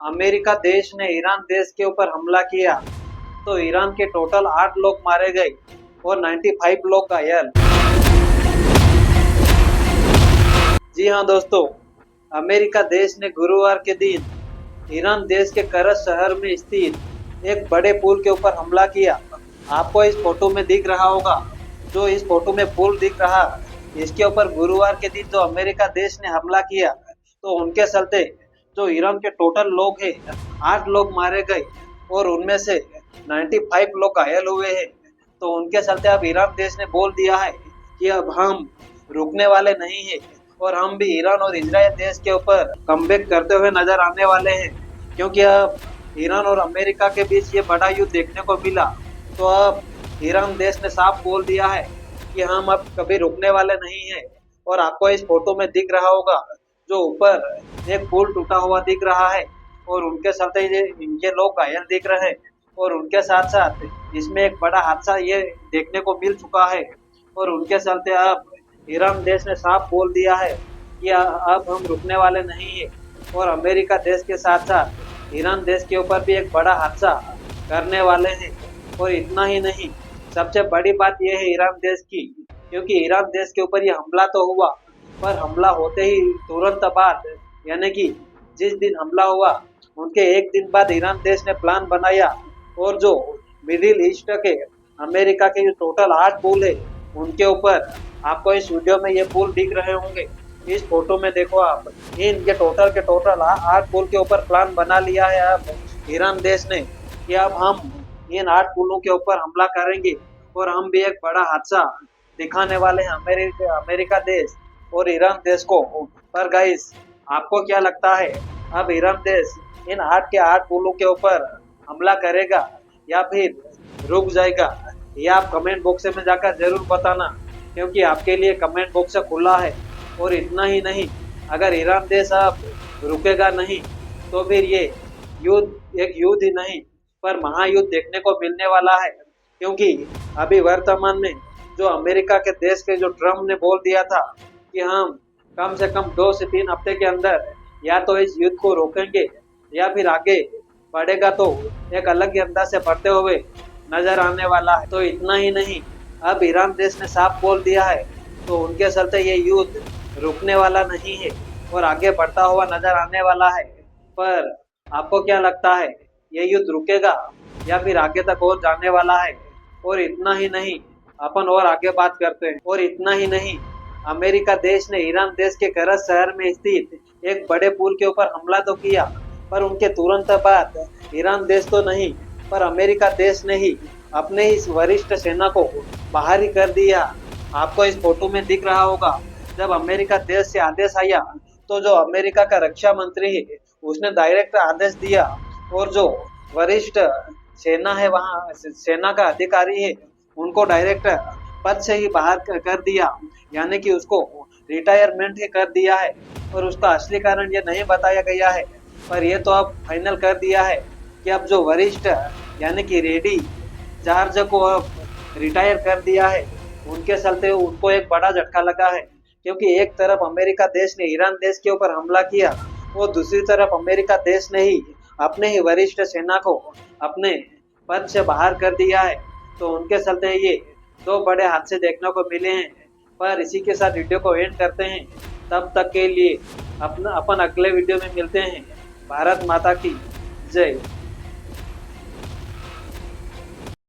America देश ने Iran देश के ऊपर हमला किया तो ईरान के टोटल 8 लोग मारे गए और 95 लोग घायल। जी हाँ दोस्तों, अमेरिका देश ने गुरुवार के दिन ईरान देश के करज शहर में स्थित एक बड़े पुल के ऊपर हमला किया। आपको इस फोटो में दिख रहा होगा, जो इस फोटो में पुल दिख रहा, इसके ऊपर गुरुवार के दिन जो अमेरिका देश ने हमला किया तो उनके चलते जो ईरान के टोटल लोग हैं 8 लोग मारे गए और उनमें से 95 लोग घायल हुए हैं। तो उनके चलते अब ईरान देश ने बोल दिया है कि अब हम रुकने वाले नहीं हैं और हम भी ईरान और इजराइल देश के ऊपर कमबैक करते हुए नजर आने वाले हैं, क्योंकि अब ईरान और अमेरिका के बीच ये बड़ा युद्ध देखने को मिला। तो अब ईरान देश ने साफ बोल दिया है कि हम अब कभी रुकने वाले नहीं हैं। और आपको इस फोटो में दिख रहा होगा, जो ऊपर एक पुल टूटा हुआ दिख रहा है और उनके चलते ये इनके लोग घायल दिख रहे हैं और उनके साथ साथ इसमें एक बड़ा हादसा ये देखने को मिल चुका है। और उनके चलते अब ईरान देश ने साफ बोल दिया है कि अब हम रुकने वाले नहीं है और अमेरिका देश के साथ साथ ईरान देश के ऊपर भी एक बड़ा हादसा करने वाले हैं। और इतना ही नहीं, सबसे बड़ी बात यह है ईरान देश की, क्योंकि ईरान देश के ऊपर ये हमला तो हुआ, पर हमला होते ही तुरंत बाद, यानी कि जिस दिन हमला हुआ उनके एक दिन बाद ईरान देश ने प्लान बनाया और जो मिडिल ईस्ट के अमेरिका के जो टोटल 8 पुल है उनके ऊपर, आपको इस वीडियो में ये पुल दिख रहे होंगे, इस फोटो में देखो आप, इनके टोटल के टोटल 8 पुल के ऊपर प्लान बना लिया है अब ईरान देश ने कि अब हम इन 8 पुलों के ऊपर हमला करेंगे और हम भी एक बड़ा हादसा दिखाने वाले हैं अमेरिका देश और ईरान देश को। पर गाइस, आपको क्या लगता है, अब ईरान देश इन 8 के 8 पुलों के ऊपर हमला करेगा या फिर रुक जाएगा? ये आप कमेंट बॉक्स में जाकर जरूर बताना, क्योंकि आपके लिए कमेंट बॉक्स खुला है। और इतना ही नहीं, अगर ईरान देश अब रुकेगा नहीं तो फिर ये युद्ध एक युद्ध ही नहीं पर महायुद्ध देखने को मिलने वाला है, क्योंकि अभी वर्तमान में जो अमेरिका के देश के जो ट्रम्प ने बोल दिया था कि हम कम से कम 2 से 3 हफ्ते के अंदर या तो इस युद्ध को रोकेंगे या फिर आगे बढ़ेगा तो एक अलग ही अंदाज से बढ़ते हुए नजर आने वाला है। तो इतना ही नहीं, अब ईरान देश ने साफ बोल दिया है तो उनके चलते ये युद्ध रुकने वाला नहीं है और आगे बढ़ता हुआ नजर आने वाला है। पर आपको क्या लगता है, ये युद्ध रुकेगा या फिर आगे तक और जाने वाला है? और इतना ही नहीं, अपन और आगे बात करते हैं। और इतना ही नहीं, अमेरिका देश ने ईरान देश के करज शहर में स्थित एक बड़े पुल के ऊपर हमला तो किया, पर उनके तुरंत बाद ईरान देश तो नहीं पर अमेरिका देश ने ही अपने इस वरिष्ठ सेना को बाहर ही कर दिया। आपको इस फोटो में दिख रहा होगा, जब अमेरिका देश से आदेश आया तो जो अमेरिका का रक्षा मंत्री है उसने डायरेक्ट आदेश दिया और जो वरिष्ठ सेना है, वहाँ सेना का अधिकारी है, उनको डायरेक्ट पद से ही बाहर कर दिया, यानी कि उसको रिटायरमेंट ही कर दिया है। और उसका असली कारण ये नहीं बताया गया है, पर ये तो अब फाइनल कर दिया है कि अब जो वरिष्ठ यानी कि रेडी जॉर्ज को अब रिटायर कर दिया है। उनके चलते उनको एक बड़ा झटका लगा है, क्योंकि एक तरफ अमेरिका देश ने ईरान देश के ऊपर हमला किया और दूसरी तरफ अमेरिका देश ने ही अपने ही वरिष्ठ सेना को अपने पद से बाहर कर दिया है। तो उनके चलते ये 2 बड़े हादसे देखने को मिले हैं। पर इसी के साथ वीडियो को एंड करते हैं, तब तक के लिए अपन अगले वीडियो में मिलते हैं। भारत माता की जय।